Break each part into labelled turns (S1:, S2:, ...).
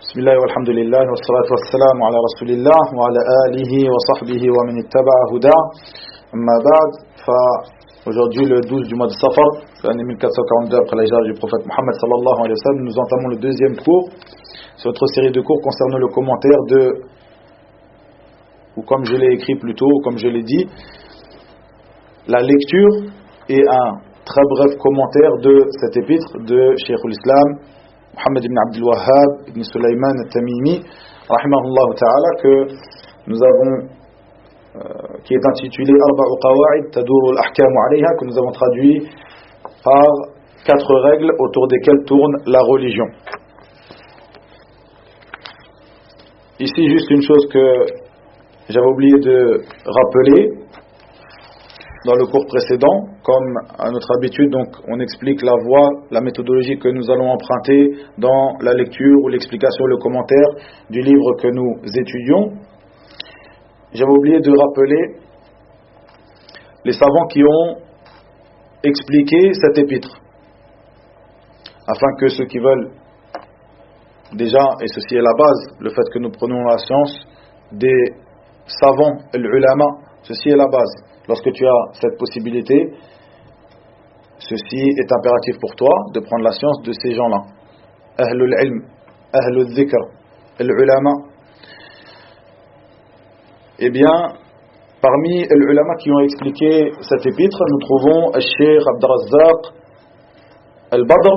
S1: بسم الله والحمد لله والصلاة والسلام على رسول الله وعلى آله وصحبه ومن اتبع هداه أما بعد Aujourd'hui, le 12 du mois de Safar, l'année 1442 après l'hijra du prophète Mohammed sallallahu alayhi wa sallam, nous entamons le deuxième cours sur notre série de cours concernant le commentaire de, ou comme je l'ai écrit plus tôt, ou comme je l'ai dit, la lecture et un très bref commentaire de cette épître de Cheikh al-Islam Mohammed ibn Abdul Wahhab ibn Sulaiman al-Tamimi rahimahullah ta'ala, que nous avons qui est intitulé Arba'u Qawa'id Taduru al-Ahkam 'alayha, que nous avons traduit par 4 règles autour desquelles tourne la religion. Ici, juste une chose que j'avais oublié de rappeler dans le cours précédent, comme à notre habitude, donc on explique la voie, la méthodologie que nous allons emprunter dans la lecture ou l'explication, le commentaire du livre que nous étudions. J'avais oublié de rappeler les savants qui ont expliqué cette épître, afin que ceux qui veulent déjà, et ceci est la base, le fait que nous prenons la science des savants, l'ulama, ceci est la base. Lorsque tu as cette possibilité, ceci est impératif pour toi de prendre la science de ces gens-là. Ahlul ilm, ahlul dhikr, l'ulama. Eh bien, parmi les ulama qui ont expliqué cette épître, nous trouvons Cheikh Abdurrazzaq al-Badr,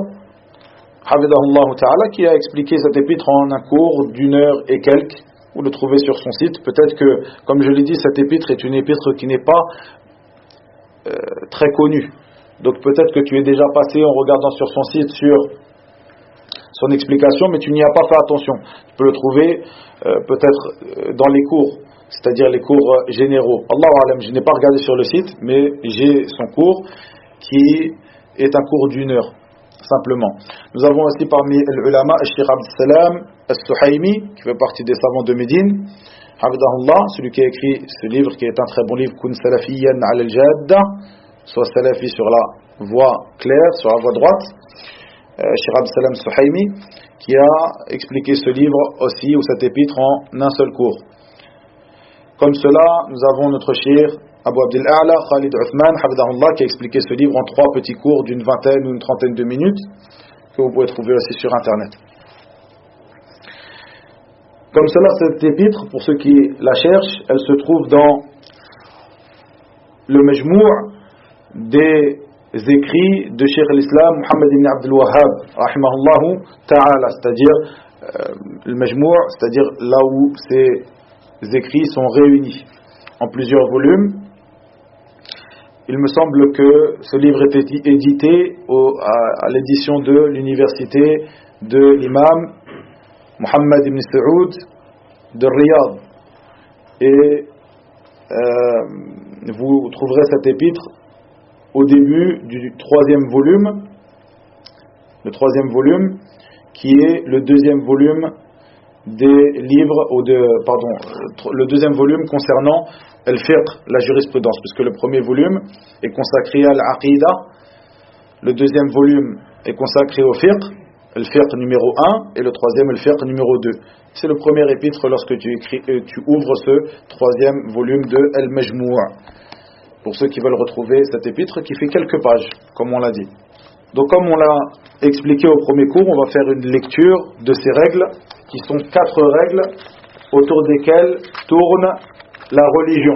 S1: Hafidahullah Ta'ala, qui a expliqué cette épître en un cours d'une heure et quelques. Vous le trouvez sur son site. Peut-être que, comme je l'ai dit, cette épître est une épître qui n'est pas très connue. Donc peut-être que tu es déjà passé en regardant sur son site sur son explication, mais tu n'y as pas fait attention. Tu peux le trouver peut-être dans les cours, c'est-à-dire les cours généraux. Allahu Alam, je n'ai pas regardé sur le site, mais j'ai son cours qui est un cours d'une heure, simplement. Nous avons aussi parmi les ulama Cheikh Abdussalam al-Suhaimi, qui fait partie des savants de Médine, Hafidahullah, celui qui a écrit ce livre, qui est un très bon livre, Kun Salafiyan ala al-Jadda, soit salafi sur la voie claire, sur la voie droite. Cheikh Abdussalam al-Suhaimi, qui a expliqué ce livre aussi, ou cette épître, en un seul cours. Comme cela, nous avons notre cheikh Abu Abdel A'la Khalid Uthman Hafidahullah, qui a expliqué ce livre en 3 petits cours d'une vingtaine ou une trentaine de minutes, que vous pouvez trouver aussi sur internet. Comme cela, cette épître, pour ceux qui la cherchent, elle se trouve dans le Majmou' des écrits de Cheikh al-Islam Mohammed ibn Abdul Wahhab rahimahullahu ta'ala, c'est-à-dire le Majmou', c'est-à-dire là où ces écrits sont réunis en plusieurs volumes. Il me semble que ce livre est édité à l'édition de l'université de l'imam Mohammed ibn Saoud de Riyad. Et vous trouverez cette épître au début du 3e volume, le 3e volume, qui est le 2e volume des livres, le 2e volume concernant al-fiqh, la jurisprudence, puisque le premier volume est consacré à l'aqida, le 2e volume est consacré au fiqh, le fiqh numéro 1, et le 3e le fiqh numéro 2. C'est le premier épître lorsque tu ouvres ce 3e volume de Al-Majmou'. Pour ceux qui veulent retrouver cette épître qui fait quelques pages, comme on l'a dit. Donc comme on l'a expliqué au premier cours, on va faire une lecture de ces règles, qui sont 4 règles autour desquelles tourne la religion.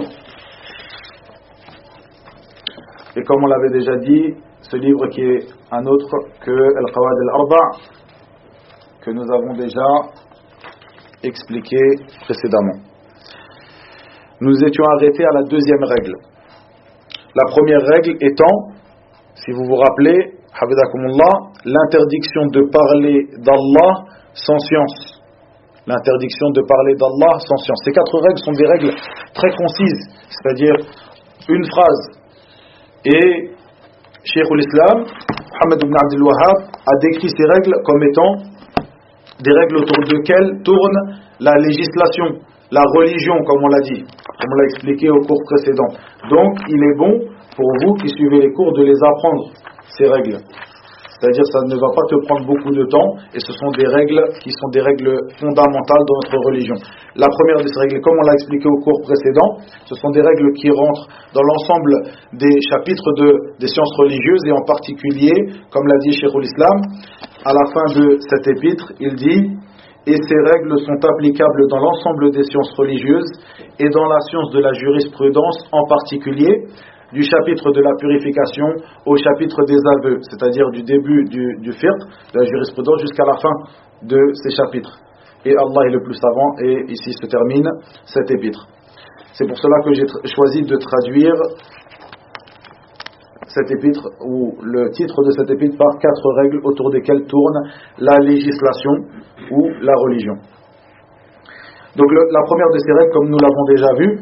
S1: Et comme on l'avait déjà dit, ce livre qui est un autre que Al-Qawa'id al-Arba', que nous avons déjà expliqué précédemment. Nous étions arrêtés à la 2e règle. La première règle étant, si vous vous rappelez, Hafidakumullah, l'interdiction de parler d'Allah sans science. L'interdiction de parler d'Allah sans science. Ces 4 règles sont des règles très concises, c'est-à-dire une phrase. Et Cheikh al-Islam, Mohammed ibn Abdul Wahhab, a décrit ces règles comme étant des règles autour desquelles tourne la législation, la religion, comme on l'a dit, comme on l'a expliqué au cours précédent. Donc, il est bon pour vous qui suivez les cours de les apprendre, ces règles. C'est-à-dire ça ne va pas te prendre beaucoup de temps et ce sont des règles qui sont des règles fondamentales dans notre religion. La première de ces règles, comme on l'a expliqué au cours précédent, ce sont des règles qui rentrent dans l'ensemble des chapitres des sciences religieuses et en particulier, comme l'a dit Cheikhoul Islam, à la fin de cet épître, il dit « Et ces règles sont applicables dans l'ensemble des sciences religieuses et dans la science de la jurisprudence en particulier » du chapitre de la purification au chapitre des aveux, c'est-à-dire du début du fiqh, de la jurisprudence, jusqu'à la fin de ces chapitres. Et Allah est le plus savant, et ici se termine cet épître. C'est pour cela que j'ai choisi de traduire cet épître, ou le titre de cet épître, par 4 règles autour desquelles tourne la législation ou la religion. Donc la première de ces règles, comme nous l'avons déjà vu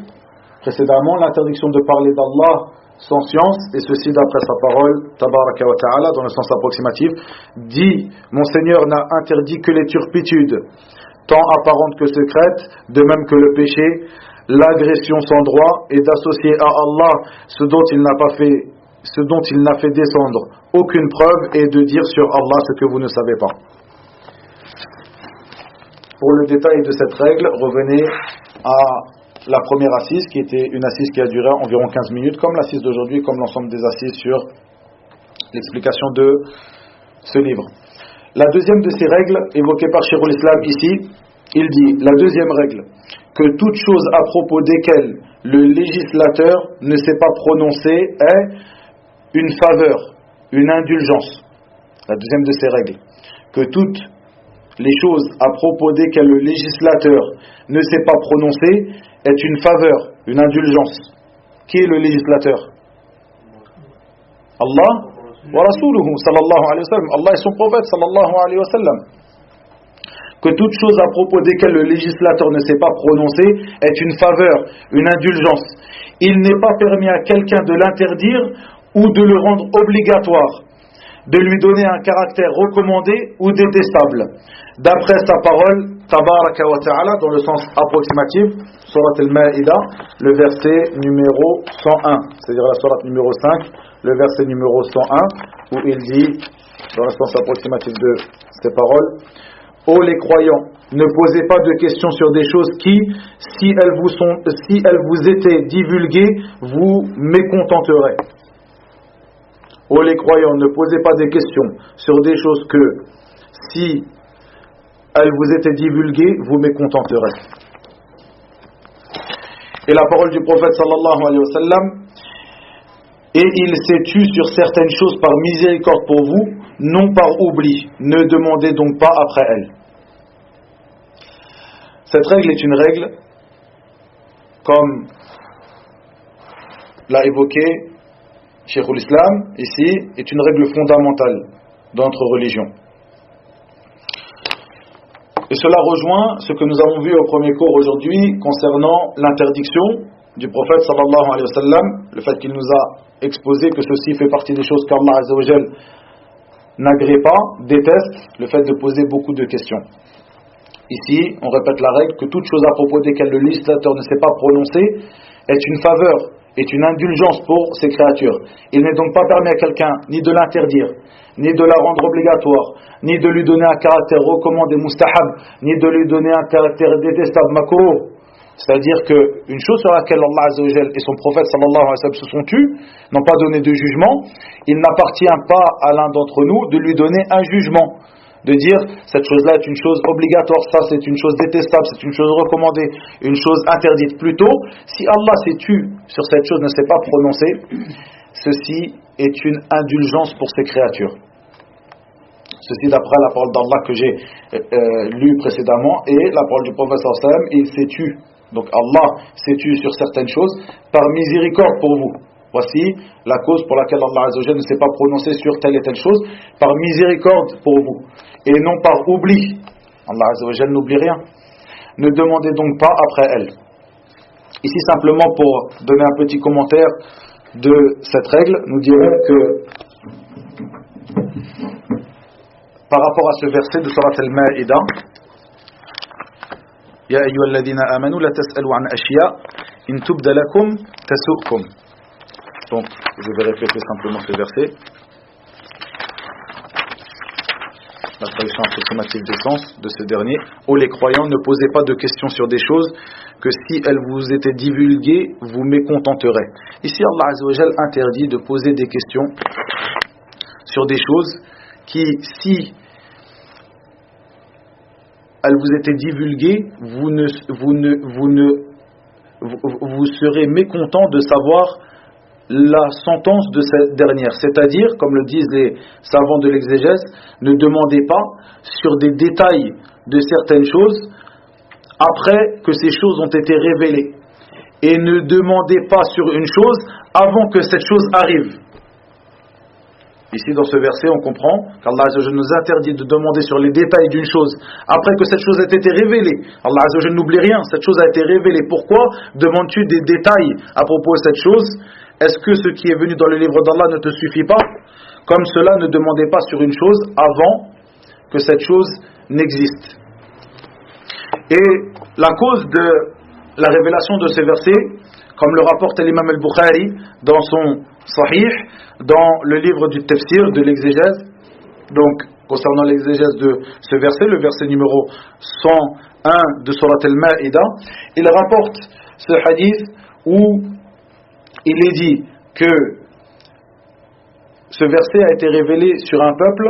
S1: précédemment, l'interdiction de parler d'Allah sans science, et ceci d'après sa parole, tabaraka wa ta'ala, dans le sens approximatif, dit, mon Seigneur n'a interdit que les turpitudes, tant apparentes que secrètes, de même que le péché, l'agression sans droit, et d'associer à Allah ce dont il n'a fait descendre aucune preuve, et de dire sur Allah ce que vous ne savez pas. Pour le détail de cette règle, revenez à la première assise, qui était une assise qui a duré environ 15 minutes, comme l'assise d'aujourd'hui, comme l'ensemble des assises sur l'explication de ce livre. La deuxième de ces règles, évoquée par Cheikhoul Islam ici, il dit, la deuxième règle, que toute chose à propos desquelles le législateur ne s'est pas prononcé est une faveur, une indulgence. La deuxième de ces règles, que toutes les choses à propos desquelles le législateur ne s'est pas prononcé est une faveur, une indulgence. Qui est le législateur? Allah wa rasuluhu sallallahu alayhi wa sallam. Allah et son prophète sallallahu alayhi wa sallam. Que toute chose à propos desquelles le législateur ne s'est pas prononcé est une faveur, une indulgence. Il n'est pas permis à quelqu'un de l'interdire ou de le rendre obligatoire, de lui donner un caractère recommandé ou détestable. D'après sa parole, tabaraka wa ta'ala, dans le sens approximatif, Surat al-Ma'ida, le verset numéro 101, c'est-à-dire la surat numéro 5, le verset numéro 101, où il dit, dans le sens approximatif de ces paroles, ô les croyants, ne posez pas de questions sur des choses qui, si elles vous étaient divulguées, vous mécontenteraient. Ô les croyants, ne posez pas de questions sur des choses que, si elles vous étaient divulguées, vous mécontenterez. Et la parole du prophète sallallahu alayhi wa sallam, et il s'est tu sur certaines choses par miséricorde pour vous, non par oubli. Ne demandez donc pas après elles. Cette règle est une règle, comme l'a évoqué Cheikhoul Islam, ici, est une règle fondamentale dans notre religion. Et cela rejoint ce que nous avons vu au premier cours aujourd'hui concernant l'interdiction du prophète sallallahu alayhi wa sallam, le fait qu'il nous a exposé que ceci fait partie des choses qu'Allah azza wa jal n'agrée pas, déteste, le fait de poser beaucoup de questions. Ici, on répète la règle que toute chose à propos desquelles le législateur ne s'est pas prononcé est une faveur, est une indulgence pour ces créatures. Il n'est donc pas permis à quelqu'un ni de l'interdire, ni de la rendre obligatoire, ni de lui donner un caractère recommandé mustahab, ni de lui donner un caractère détestable makruh. C'est-à-dire qu'une chose sur laquelle Allah Azza wa Jal et son prophète sallallahu alayhi wa sallam se sont tus, n'ont pas donné de jugement, il n'appartient pas à l'un d'entre nous de lui donner un jugement, de dire cette chose-là est une chose obligatoire, ça c'est une chose détestable, c'est une chose recommandée, une chose interdite. Plutôt, si Allah s'est tu sur cette chose, ne s'est pas prononcé, ceci est une indulgence pour ces créatures. Ceci d'après la parole d'Allah que j'ai lue précédemment et la parole du prophète sallallahu alayhi wa sallam, il s'est tu. Donc Allah s'est tu sur certaines choses par miséricorde pour vous. Voici la cause pour laquelle Allah Azza wa Jalla ne s'est pas prononcé sur telle et telle chose, par miséricorde pour vous et non par oubli. Allah Azza wa Jalla n'oublie rien. Ne demandez donc pas après elle. Ici simplement pour donner un petit commentaire de cette règle, nous dirons que par rapport à ce verset de Surat al-Ma'ida, Ya ayyuhalladhina amanu la tas'alu an ashya in tubda lakum tasu'kum. Donc, je vais répéter simplement ce verset. la traduction approximative des sens de ce dernier, ô les croyants, ne posez pas de questions sur des choses que si elles vous étaient divulguées, vous mécontenteraient. Ici, Allah Azza wa Jal interdit de poser des questions sur des choses qui, si elles vous étaient divulguées, vous serez mécontent de savoir la sentence de cette dernière. C'est-à-dire, comme le disent les savants de l'exégèse, ne demandez pas sur des détails de certaines choses après que ces choses ont été révélées. Et ne demandez pas sur une chose avant que cette chose arrive. Ici, dans ce verset, on comprend qu'Allah Azza wa Jalla nous interdit de demander sur les détails d'une chose après que cette chose ait été révélée. Allah Azza wa Jalla n'oublie rien, cette chose a été révélée. Pourquoi demandes-tu des détails à propos de cette chose? Est-ce que ce qui est venu dans le livre d'Allah ne te suffit pas? Comme cela, ne demandez pas sur une chose avant que cette chose n'existe. Et la cause de la révélation de ces versets, comme le rapporte l'imam al-Bukhari dans son Sahih, dans le livre du Tafsir, de l'exégèse, donc concernant l'exégèse de ce verset, le verset numéro 101 de Surat al-Ma'ida, il rapporte ce hadith où il est dit que ce verset a été révélé sur un peuple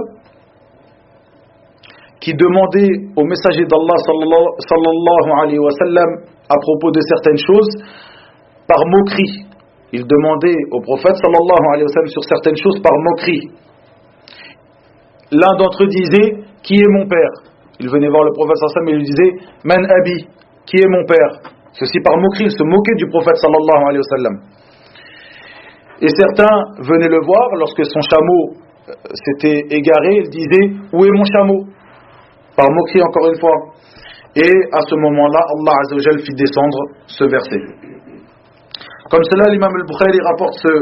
S1: qui demandait au messager d'Allah sallallahu alayhi wa sallam à propos de certaines choses par moquerie. Il demandait au prophète sallallahu alayhi wa sallam sur certaines choses par moquerie. L'un d'entre eux disait: qui est mon père? Il venait voir le prophète sallallahu alayhi wa sallam et lui disait: man abi, qui est mon père? Ceci par moquerie, il se moquait du prophète sallallahu alayhi wa sallam. Et certains venaient le voir lorsque son chameau s'était égaré, il disait: où est mon chameau? Par moquerie encore une fois. Et à ce moment-là, Allah Azza wa Jal fit descendre ce verset. Comme cela, l'imam al-Bukhari rapporte ce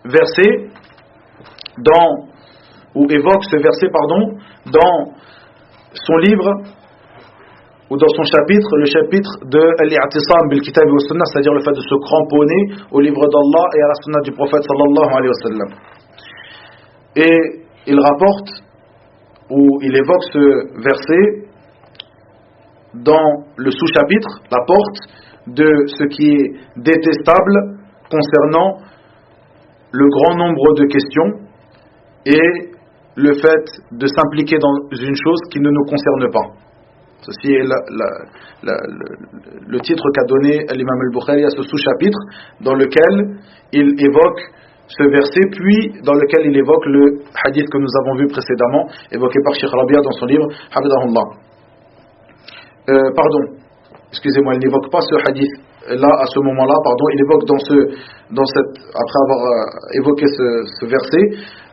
S1: verset ou évoque ce verset, dans son livre ou dans son chapitre, le chapitre de Al-I'tisam bil-Kitab wa Sunnah, c'est-à-dire le fait de se cramponner au livre d'Allah et à la Sunna du prophète sallallahu alayhi wa sallam. Et il rapporte ou il évoque ce verset dans le sous-chapitre, la porte de ce qui est détestable concernant le grand nombre de questions et le fait de s'impliquer dans une chose qui ne nous concerne pas. Ceci est le titre qu'a donné l'imam al-Bukhari à ce sous-chapitre, dans lequel il évoque ce verset, puis dans lequel il évoque le hadith que nous avons vu précédemment, évoqué par Sheikh Rabia dans son livre Hafidahullah. Excusez-moi, il n'évoque pas ce hadith là à ce moment-là, il évoque après avoir évoqué ce verset,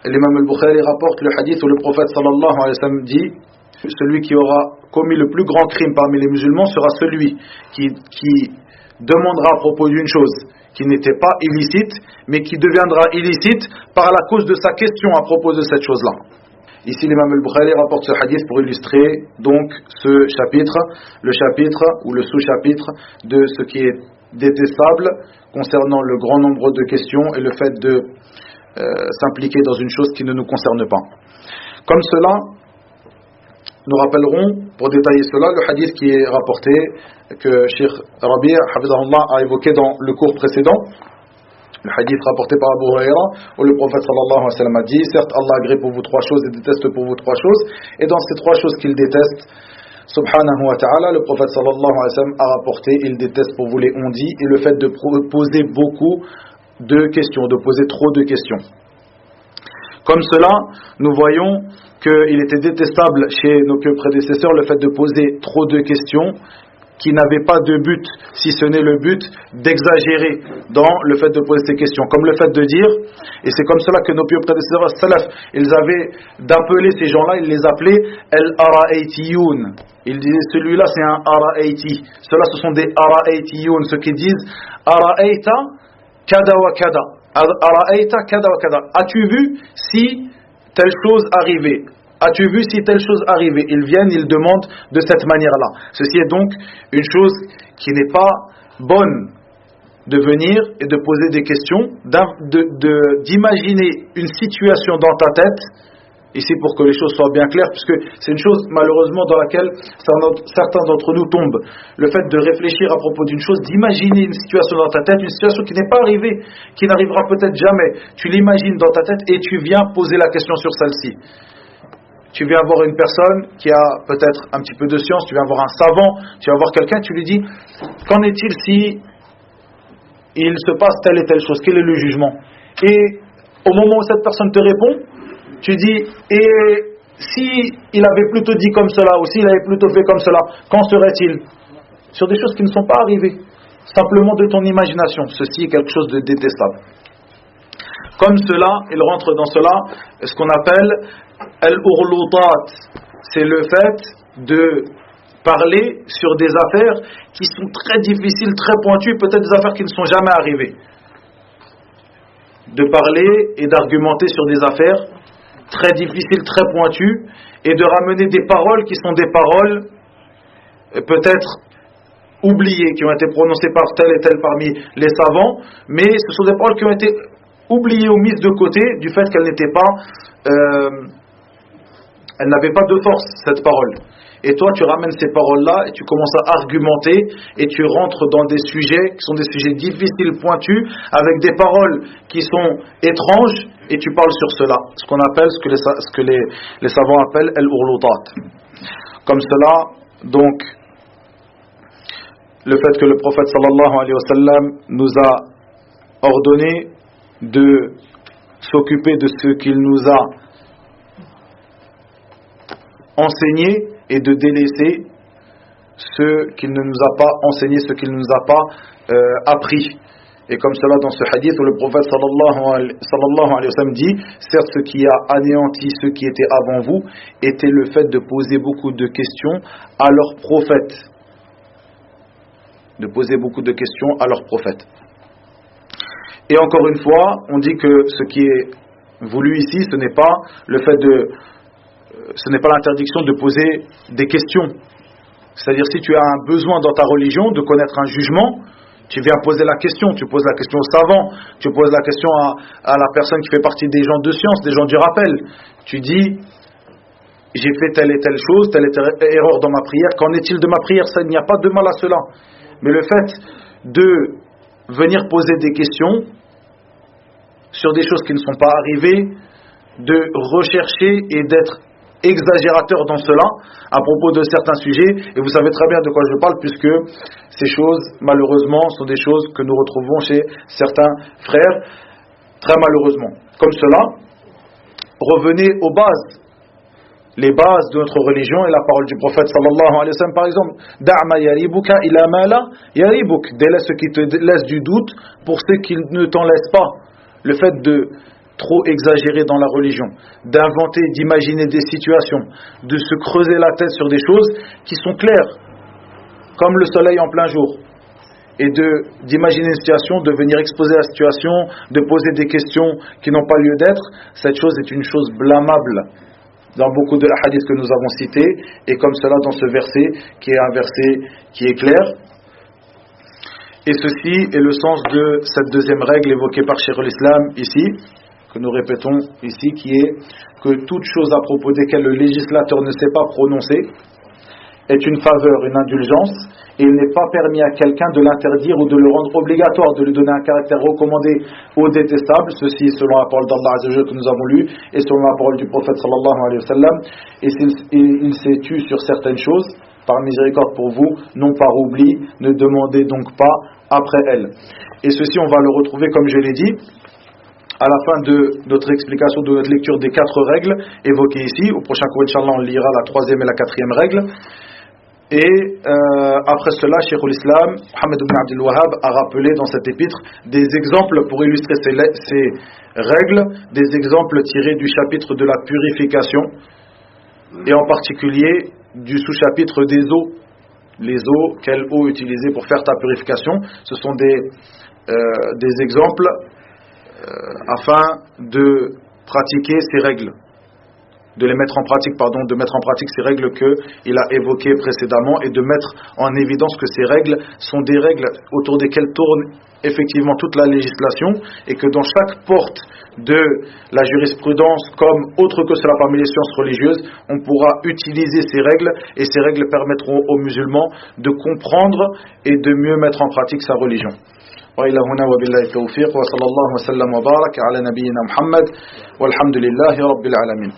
S1: l'imam al-Bukhari rapporte le hadith où le prophète sallallahu alayhi wa sallam dit: celui qui aura commis le plus grand crime parmi les musulmans sera celui qui demandera à propos d'une chose qui n'était pas illicite, mais qui deviendra illicite par la cause de sa question à propos de cette chose-là. Ici, l'imam al-Bukhari rapporte ce hadith pour illustrer donc ce chapitre, le chapitre ou le sous-chapitre de ce qui est détestable concernant le grand nombre de questions et le fait de s'impliquer dans une chose qui ne nous concerne pas. Comme cela, nous rappellerons, pour détailler cela, le hadith qui est rapporté, que Sheikh Rabi' Hafidahullah a évoqué dans le cours précédent. Le hadith rapporté par Abu Huraira, où le prophète sallallahu alayhi wa sallam a dit: certes, Allah agrée pour vous trois choses et déteste pour vous trois choses, et dans ces trois choses qu'il déteste, subhanahu wa ta'ala, le prophète sallallahu alayhi wa sallam a rapporté: il déteste pour vous les on-dit et le fait de poser beaucoup de questions, de poser trop de questions. Comme cela, nous voyons qu'il était détestable chez nos pieux prédécesseurs le fait de poser trop de questions qui n'avaient pas de but, si ce n'est le but d'exagérer dans le fait de poser ces questions. Comme le fait de dire, et c'est comme cela que nos pieux prédécesseurs salaf, ils avaient d'appeler ces gens-là, ils les appelaient al-ara'aytiyoun. Ils disaient: celui-là c'est un ara'ayti. Ceux-là ce sont des ara'aytiyoun, ceux qui disent: ara'ayta kada wa kada. Ara'ayta kada wa kada. As-tu vu si telle chose arrivait? As-tu vu si telle chose arrivait? Ils viennent, ils demandent de cette manière-là. Ceci est donc une chose qui n'est pas bonne, de venir et de poser des questions, d'imaginer une situation dans ta tête ici pour que les choses soient bien claires, puisque c'est une chose malheureusement dans laquelle certains d'entre nous tombent. Le fait de réfléchir à propos d'une chose, d'imaginer une situation dans ta tête, une situation qui n'est pas arrivée, qui n'arrivera peut-être jamais. Tu l'imagines dans ta tête et tu viens poser la question sur celle-ci. Tu viens voir une personne qui a peut-être un petit peu de science, tu viens voir un savant, tu vas voir quelqu'un, tu lui dis, qu'en est-il si il se passe telle et telle chose, quel est le jugement? Et au moment où cette personne te répond, tu dis, et si il avait plutôt dit comme cela, ou s'il avait plutôt fait comme cela, qu'en serait-il? Sur des choses qui ne sont pas arrivées, simplement de ton imagination. Ceci est quelque chose de détestable. Comme cela, il rentre dans cela, ce qu'on appelle al-urlutat. C'est le fait de parler sur des affaires qui sont très difficiles, très pointues, peut-être des affaires qui ne sont jamais arrivées. De parler et d'argumenter sur des affaires très difficiles, très pointues, et de ramener des paroles qui sont des paroles peut-être oubliées, qui ont été prononcées par tel et tel parmi les savants, mais ce sont des paroles qui ont été oubliées ou mises de côté du fait qu'elles n'étaient pas, elles n'avaient pas de force, cette parole. Et toi, tu ramènes ces paroles-là et tu commences à argumenter et tu rentres dans des sujets qui sont des sujets difficiles, pointus, avec des paroles qui sont étranges et tu parles sur cela. Ce qu'on appelle, ce que les savants appellent al-urlutat. Comme cela, donc, le fait que le prophète sallallahu alayhi wa sallam nous a ordonné de s'occuper de ce qu'il nous a enseigné et de délaisser ce qu'il ne nous a pas enseigné, ce qu'il ne nous a pas appris. Et comme cela dans ce hadith où le prophète sallallahu alayhi wa sallam dit, certes ce qui a anéanti ceux qui étaient avant vous était le fait de poser beaucoup de questions à leur prophète. De poser beaucoup de questions à leur prophète. Et encore une fois, on dit que ce qui est voulu ici, ce n'est pas le fait ce n'est pas l'interdiction de poser des questions. C'est-à-dire si tu as un besoin dans ta religion de connaître un jugement, tu viens poser la question, tu poses la question aux savants, tu poses la question à la personne qui fait partie des gens de science, des gens du rappel. Tu dis, j'ai fait telle et telle chose, telle et telle erreur dans ma prière, qu'en est-il de ma prière? Ça, il n'y a pas de mal à cela. Mais le fait de venir poser des questions sur des choses qui ne sont pas arrivées, de rechercher et d'être exagérateur dans cela à propos de certains sujets, et vous savez très bien de quoi je parle puisque ces choses malheureusement sont des choses que nous retrouvons chez certains frères, très malheureusement. Comme cela, revenez aux bases, les bases de notre religion et la parole du prophète sallallahu alayhi wa sallam, par exemple, da'ma yaribuka ila ma la yaribuk, délaisse ce qui te laisse du doute pour ce qui ne t'en laisse pas. Le fait de trop exagérer dans la religion, d'inventer, d'imaginer des situations, de se creuser la tête sur des choses qui sont claires, comme le soleil en plein jour, et d'imaginer une situation, de venir exposer la situation, de poser des questions qui n'ont pas lieu d'être. Cette chose est une chose blâmable dans beaucoup de hadiths que nous avons cités, et comme cela dans ce verset, qui est un verset qui est clair. Et ceci est le sens de cette deuxième règle évoquée par Cheikh al-Islam ici, que nous répétons ici, qui est que toute chose à propos desquelles le législateur ne s'est pas prononcé est une faveur, une indulgence, et il n'est pas permis à quelqu'un de l'interdire ou de le rendre obligatoire, de lui donner un caractère recommandé ou détestable, ceci selon la parole d'Allah Azza wa Jalla que nous avons lue, et selon la parole du prophète sallallahu alayhi wa sallam. Et s'il s'est tu sur certaines choses, par miséricorde pour vous, non par oubli, ne demandez donc pas après elles. Et ceci, on va le retrouver, comme je l'ai dit, à la fin de notre explication, de notre lecture des 4 règles évoquées ici. Au prochain cours, Inch'Allah, on lira la 3e et la 4e règle. Et après cela, Cheikh al-Islam, Mohammed ibn Abdul Wahhab, a rappelé dans cet épître des exemples pour illustrer ces règles, des exemples tirés du chapitre de la purification, et en particulier du sous-chapitre des eaux. Les eaux, quelle eau utiliser pour faire ta purification. Ce sont des exemples afin de pratiquer ces règles. de mettre en pratique ces règles qu'il a évoquées précédemment et de mettre en évidence que ces règles sont des règles autour desquelles tourne effectivement toute la législation et que dans chaque porte de la jurisprudence comme autre que cela parmi les sciences religieuses, on pourra utiliser ces règles et ces règles permettront aux musulmans de comprendre et de mieux mettre en pratique sa religion. وإلى هنا وبالله التوفيق وصلى الله وسلم وبارك على نبينا محمد والحمد لله رب العالمين.